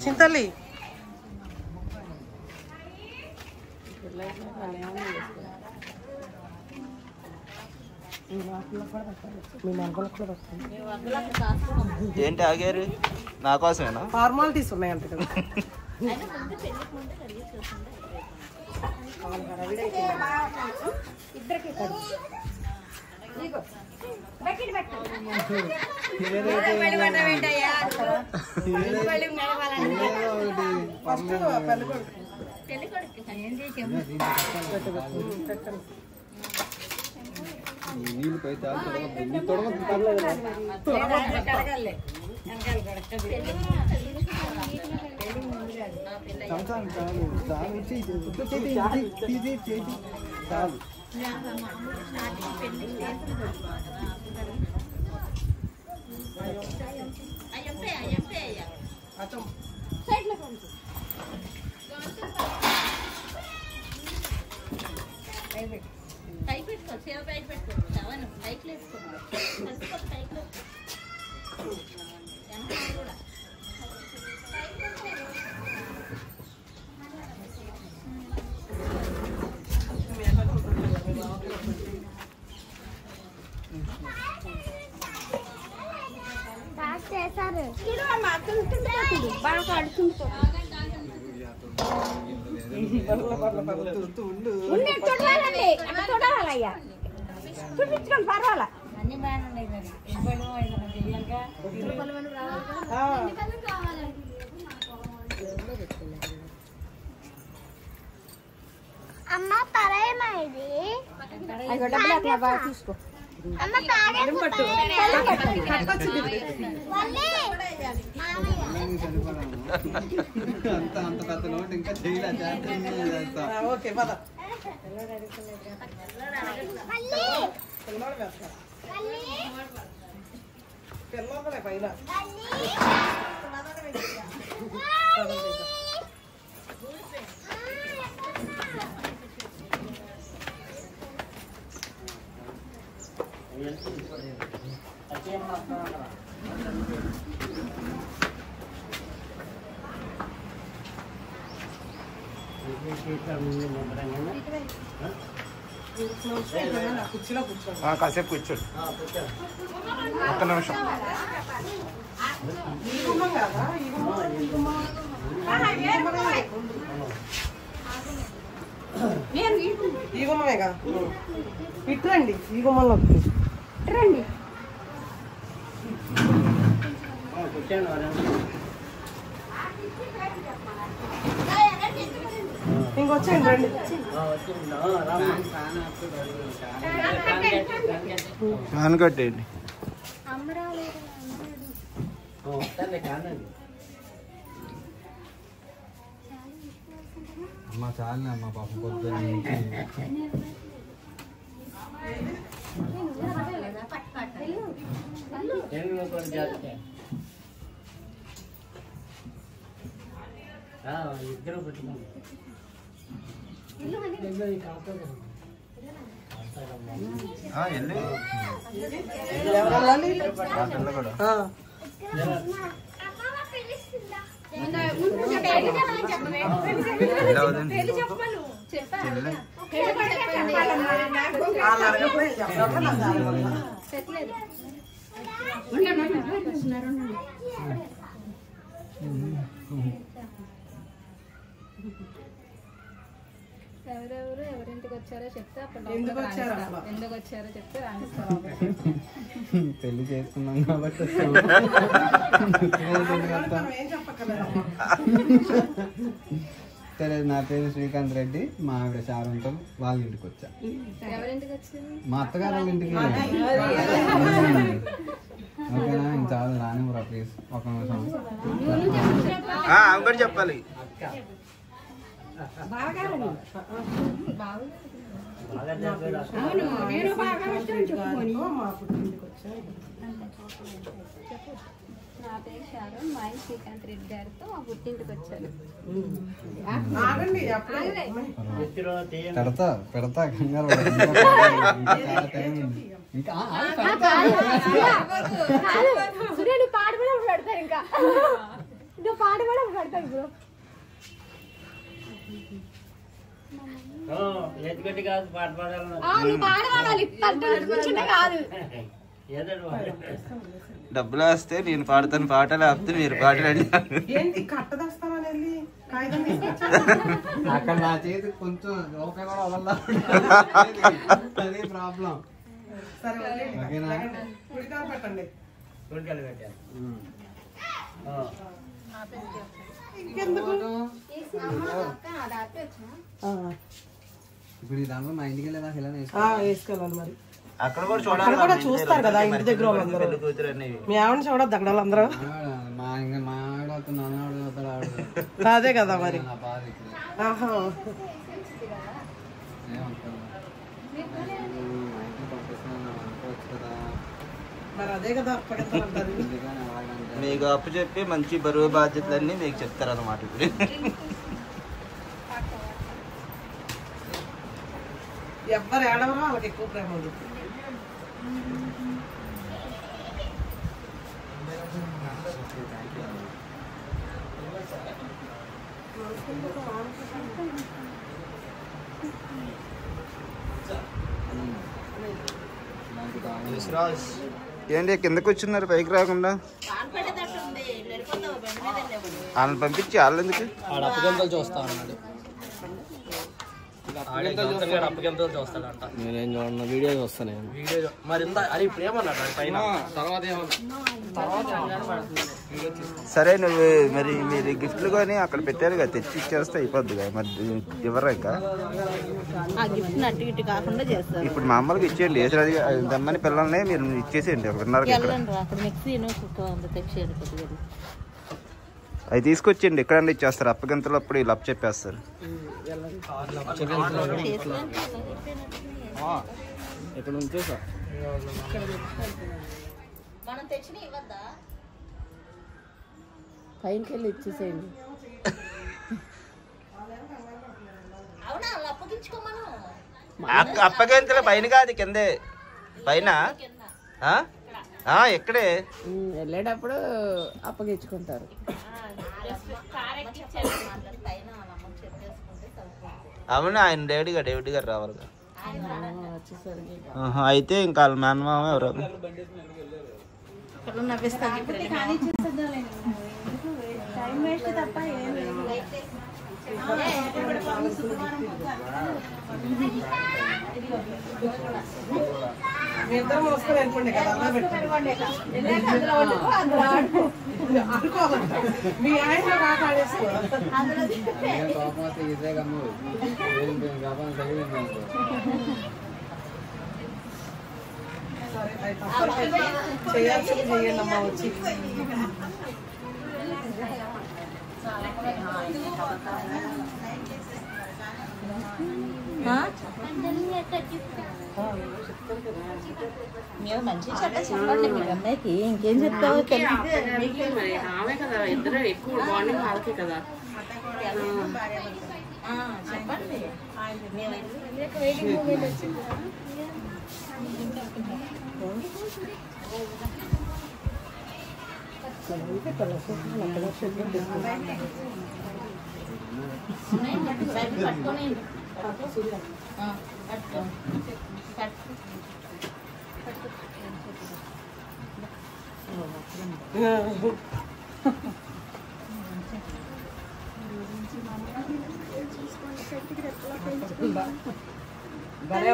చింతల్లి ఏంటి ఆగారు? నా కోసమేనా? ఫార్మాలిటీస్ ఉన్నాయంట కదా. నీళ్ళు పై చాలు. పైకి పెట్టుకో, సేవ పైకి పెట్టుకో, చవను పైకి వేసుకో, పైకి కూడా చేశారు బాగా అడుచుంటారు. చూడాలండి అట్లా చూడాలయ్యా, చూపించుకోండి పర్వాలా. అన్ని బాగున్నాయి మరి. అమ్మ పరేమా ఇది బాగా తీసుకో. అమ్మ అంత పెద్ద నోట్ ఇంకా చేయలేదు. ఓకే పద. పిల్లలే పైన కాసేపు కూర్చోండి, ఒక్క నిమిషం. ఈ గుమ్మమేగా ఇట్రండి, ఈ గుమ్మంలో ఇట్రండి. ఇంకొచ్చేయండి రండి. ఫ్యాన్ కట్టేయండి. అమ్మ చాలు అమ్మ పాప పొద్దున్న ఇద్దరు పెట్టుకోండి. ఎవరెవరు ఎవరింటికి వచ్చారో చెప్తే ఎందుకు వచ్చారో చెప్తే రాణిస్తారు. పెళ్లి చేసుకున్నాం కాబట్టి సరే. నా పేరు శ్రీకాంత్ రెడ్డి, మా ఆవిడ శారంతం, వాళ్ళ ఇంటికి వచ్చా. ఎవరింటికి వచ్చారు? మా అత్తగారు వాళ్ళ ఇంటికి. ఓకేనా? ఇంక చాలా రానివ్వరా ప్లీజ్, ఒక నిమిషం. కూడా చెప్పాలి. నా పేరు శారన్, మా ఆయన శ్రీకాంత్ రెడ్డి గారితో మా పుట్టింటికి వచ్చాను. పెడతా పెడతా కంగారు ఇంకా పాడు కూడా పెడతా. ఇంకా ఇంకా పాట కూడా పడతాడు బ్రో. నువ్వు పాట పాడాలి కూర్చుంటే కాదు. డబ్బులు వస్తే నేను పాడతాను పాట, లేకపోతే మీరు పాటలు. ఏంటి కట్టదస్తానని వెళ్ళి కాగితం అక్కడ నా చేతి కొంచెం రూపాయి కూడా వదలదా, అదే ప్రాబ్లం. సరే వదిలేయండి. ఓకేనా? ఉడికాలు పెట్టండి. ఇంకెందుకు ఇప్పుడు ఈ దాంట్లో మా ఇంటికి వెళ్ళి నాకు ఇలా వేసుకోవాలి మరి. అక్కడ కూడా అక్కడ కూడా చూస్తారు కదా ఇంటి దగ్గర వాళ్ళందరూ. మీ ఆవిడ చూడద్దు అక్కడ వాళ్ళందరూ. మా ఇంకా మా ఆవిడ అవుతుంది, నాన్న ఆవిడ అవుతాడు, ఆవిడ అదే కదా మరి. నా బాధ ఇక్కడ. ఆహా ఏమంటారు మా ఇంటికి పంపిస్తున్నాను అనుకోవచ్చు కదా, మరి అదే కదా అప్పటింటారు. అందుకని అలాగంటే మీకు అప్పు చెప్పి మంచి బరువు బాధ్యతలన్నీ మీకు చెప్తారు అన్నమాట. ఇప్పుడు ఎవ్వరు ఏడవరో వాళ్ళకి ఎక్కువ ప్రేమ ఉంది. ఏంటి కిందకు వచ్చిన్నారు పైకి రాకుండా? వాళ్ళని పంపించి వాళ్ళు ఎందుకు? అప్పగంతలు చూస్తా అన్నాడు, అప్పగంతలు చూస్తాడంట. నేనేం చూడను, వీడియో చూస్తాను. వీడియో మరి అది ఇప్పుడు ఏమన్నాడు పైన? తర్వాత సరే నువ్వు మరి మీరు గిఫ్ట్లు కొని అక్కడ పెట్టారు కదా, తెచ్చి ఇచ్చేస్తే అయిపోద్ది కదా, మరి ఇవ్వరా ఇంకా? ఇప్పుడు మామూలుగా ఇచ్చేయండి, వేసరాది దమ్మని పిల్లల్ని మీరు ఇచ్చేసేయండి. ఒకటిన్నర అవి తీసుకొచ్చేయండి, ఎక్కడన్నా ఇచ్చేస్తారు. అప్పగంతలు అప్పుడు ఇలా చెప్పేస్తారు. ఇక్కడ ఉంచేసా పైకి వెళ్ళి ఇచ్చేసేయండి. అప్పగంతలు పైన కాదు, కిందే. పైన ఎక్కడే వెళ్ళేటప్పుడు అప్పగించుకుంటారు. అవును, ఆయన డేవిడ్ గారు రావాలి. అయితే ఇంకా వాళ్ళ మేనమామ ఎవరు? ఇద్దరు మోసుకొని వెళ్ళిపోండి కదా, అలా పెట్టుకోవాలి. మీ ఆయన బాగా ఆడేసుకో. ఇదే కమ్ము చేయాల్సింది చేయండి అమ్మా వచ్చి. మీరు మంచి చెడ్డ చెప్పండి మీ అమ్మాయికి, ఇంకేం చెప్తావు? ఆమె కదా, ఇద్దరు ఎక్కువ మార్నింగ్ వాళ్ళకే కదా. చెప్పండి. పట్టుకొని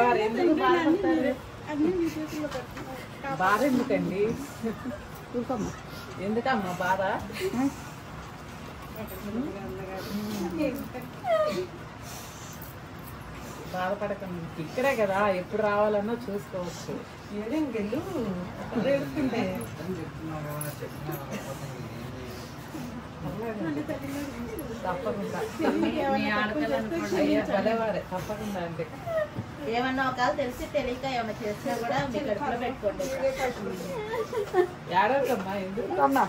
వారు ఎందుకు బాధపడతారు? బాధ ఎందుకండి? ఎందుకమ్మా బాధ? బాధపడకండి, ఇక్కడే కదా, ఎప్పుడు రావాలన్నా చూసుకోవచ్చు. ఏడింకెళ్ళు ఎడుతుంటే తప్పకుండా పదేవారే తప్పకుండా. అంటే ఏమన్నా ఒకవేళ తెలిసి తెలియక ఏమన్నా చేసినా కూడా మీ కడుపులో పెట్టుకోండి. ఏడవకమ్మా, ఎందుకమ్మా?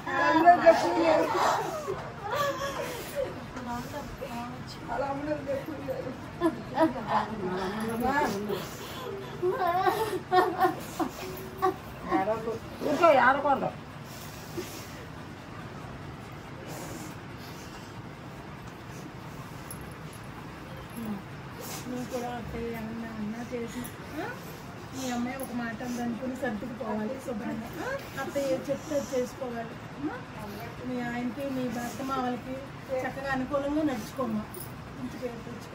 కూడా అత్తయ్య ఏమన్నా అన్నా చేసి మీ అమ్మాయి ఒక మాట అందనుకుని సర్దుకుపోవాలి శుభ్రంగా. అత్తయ్య చెప్తే చేసుకోవాలి. మీ ఆయనకి మీ భర్త మావలకి చక్కగా అనుకూలంగా నడుచుకోమ్మా. మంచి పేరు తెచ్చుకో.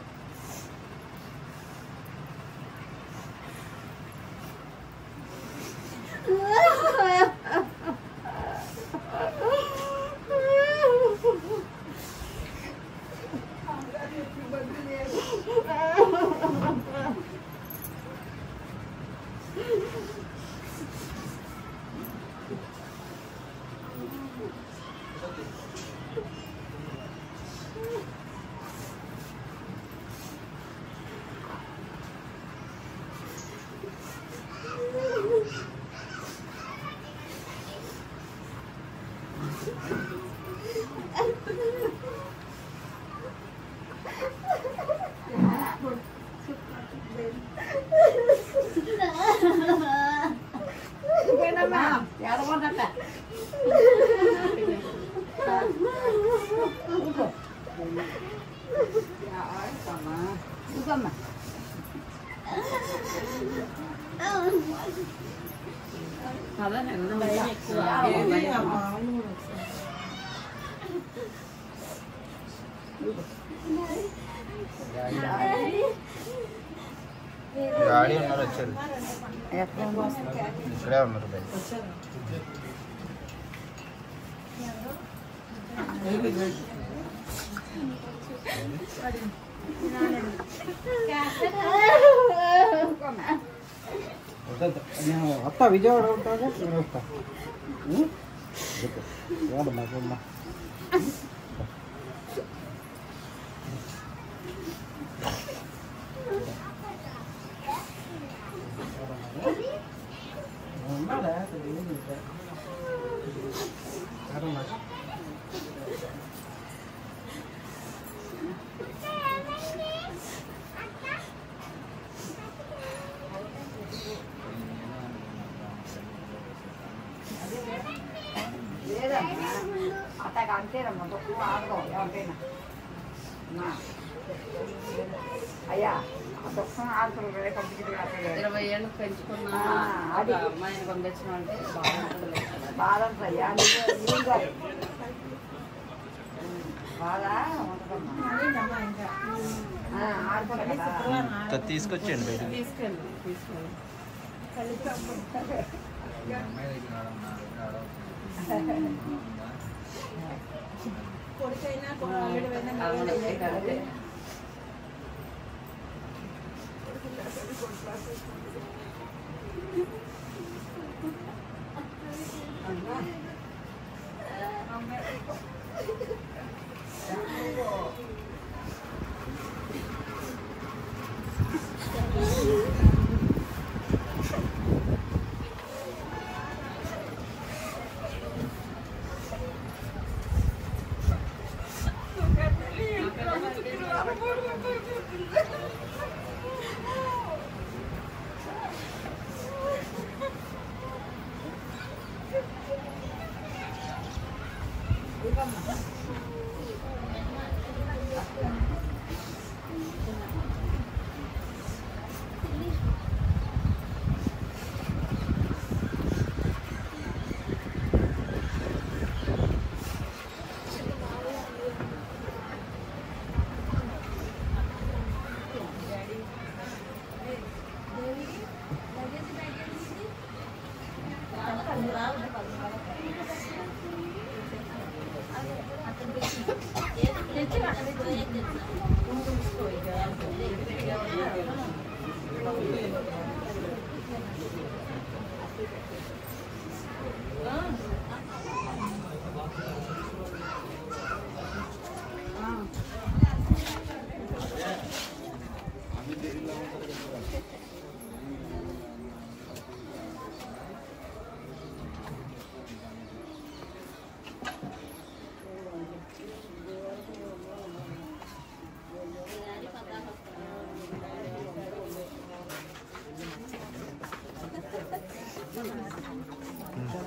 డాడీ ఉన్నారు, వచ్చారు. ఇక్కడే ఉన్నారు బయట. అత్త విజయవాడ ఉంటాను వస్తా. అయ్యా 20 ఏళ్ళు పెంచుకున్నా అమ్మాయిని పంపించడం అంటే బాధ అయ్యా. బాధ తీసుకొచ్చేయండి బయట. కొడుకైనా ఆల్రెడీ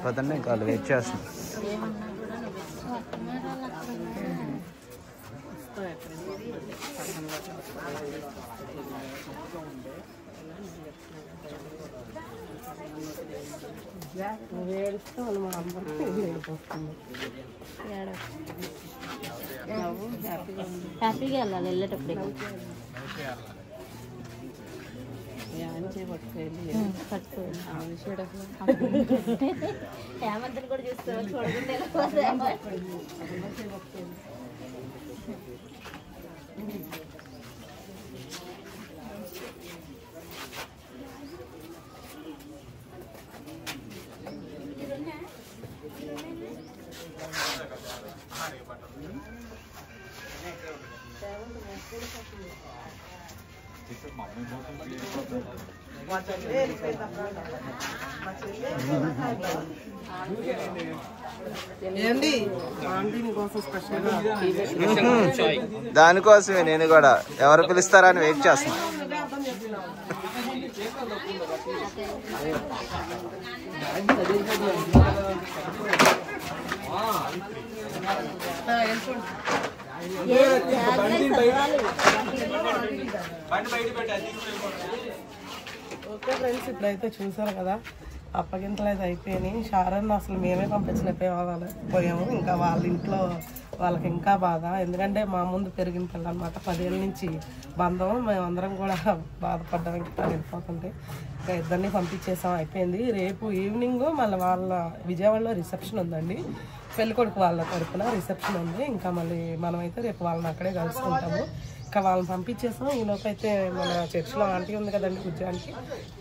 పదండి, ఇంకా వాళ్ళు వెయిట్ చేస్తున్నాం. ఏమన్నా కూడా నువ్వు నువ్వు ఏడుస్తే వాళ్ళు మా అమ్మకి వస్తుంది. హ్యాపీగా వెళ్ళాలి వెళ్ళేటప్పుడు హేమంత్ని కూడా చూసుకోవాలి చూడకుండా ఏంటి ఆంటీ నీకోసం స్పెషల్గా దానికోసమే నేను కూడా ఎవరు పిలుస్తారని వెయిట్ చేస్తున్నా. ఓకే ఫ్రెండ్స్, ఇప్పుడైతే చూసారు కదా అప్పగింతలు అయితే అయిపోయినాయి. షారన్ అసలు మేమే పంపించలేకపోయాము. ఇంకా వాళ్ళ ఇంట్లో వాళ్ళకి ఇంకా బాధ, ఎందుకంటే మా ముందు పెరిగిన పిల్ల అనమాట. 10 ఏళ్ళ నుంచి బంధం. మేమందరం కూడా బాధపడ్డానికి వెళ్ళిపోతుంటే ఇంకా ఇద్దరిని పంపించేసాం, అయిపోయింది. రేపు ఈవినింగ్ మళ్ళీ వాళ్ళ విజయవాడలో రిసెప్షన్ ఉందండి. పెళ్ళికొడుకు వాళ్ళ తరపున రిసెప్షన్ ఉంది. ఇంకా మళ్ళీ మనమైతే రేపు వాళ్ళని అక్కడే కలుసుకుంటాము. ఇంకా వాళ్ళని పంపించేసాం. ఈలోపు అయితే మన చర్చిలో ఆంటీ ఉంది కదండి, కూర్చోడానికి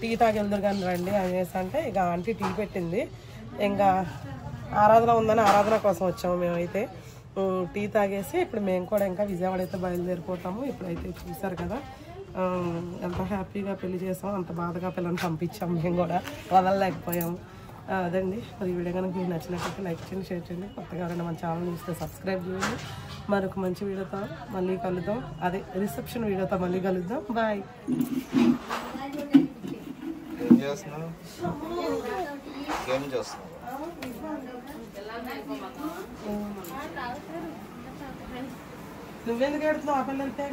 టీ తాగి వెళ్దురు కానీ రండి అనేసి అంటే ఇక ఆంటీ టీ పెట్టింది. ఇంకా ఆరాధన ఉందని ఆరాధన కోసం వచ్చాము మేమైతే. టీ తాగేసి ఇప్పుడు మేము కూడా ఇంకా విజయవాడ అయితే బయలుదేరిపోతాము. ఇప్పుడైతే చూసారు కదా ఎంత హ్యాపీగా పెళ్లి చేసాం, అంత బాధగా పిల్లల్ని పంపించాము. మేము కూడా వదలలేకపోయాము. అదండి, మరి ఈ వీడియో కనుక మీకు నచ్చినట్లయితే లైక్ చేయండి, షేర్ చేయండి. కొత్తగా ఎవరైనా మన ఛానల్ చూస్తే సబ్స్క్రైబ్ చేయండి. మరొక మంచి వీడియోతో మళ్ళీ కలుద్దాం. అదే రిసెప్షన్ వీడియోతో మళ్ళీ కలుద్దాం. బాయ్. ఏం చేస్తున్నావు? గేమ్ చూస్తున్నావు? నువ్వెందుకు ఏడుతున్నావు? ఆ పిల్లలకి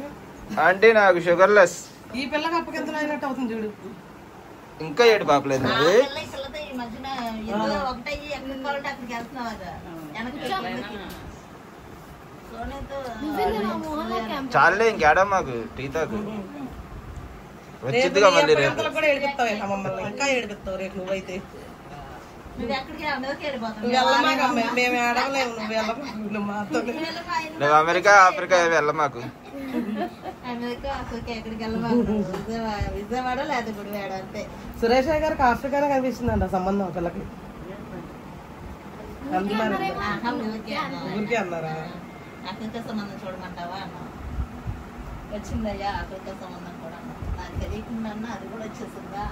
ఆంటీ నాకు షుగర్లెస్. ఈ పిల్లకి అప్పగింతలు అయినట్టు అవుతుంది చూడు. ఇంకా ఏడు పాపలేదు నువ్వు. ఈ మధ్యన ఏదో ఒకటయ్యి ఎక్కడికి కావాలంటే అక్కడికి వెళ్తున్నావు కదా చాలే ఇంకేడా మాకు టీ తాగు వచ్చిద్దిగా మళ్ళీ రేపు. కూడా ఏడిపిస్తావు మమ్మల్ని, ఇంకా ఏడిపిస్తావు రేపు నువ్వైతే. నువ్వు ఎక్కడికి అందరికీ నువ్వు వెళ్ళమాక, మేము ఏడవలేము. నువ్వు వెళ్ళమాకు, నువ్వు మాతో. నువ్వు అమెరికా ఆఫ్రికా వెళ్ళ మాకు. అమెరికా అసలు ఎక్కడికి వెళ్ళమాకు. విజయవాడ లేదా గుడివాడ అంతే. సురేష్ గారికి ఆఫ్రికానే కనిపిస్తుందంట సంబంధం ఆ పిల్లకి. ఊరికే అన్నారా? ఆఫ్రికా సంబంధం చూడమంటావా అన్న. వచ్చిందయ్యా ఆఫ్రికా సంబంధం కూడా. నాకు తెలియకుండా అది కూడా వచ్చేసిందా.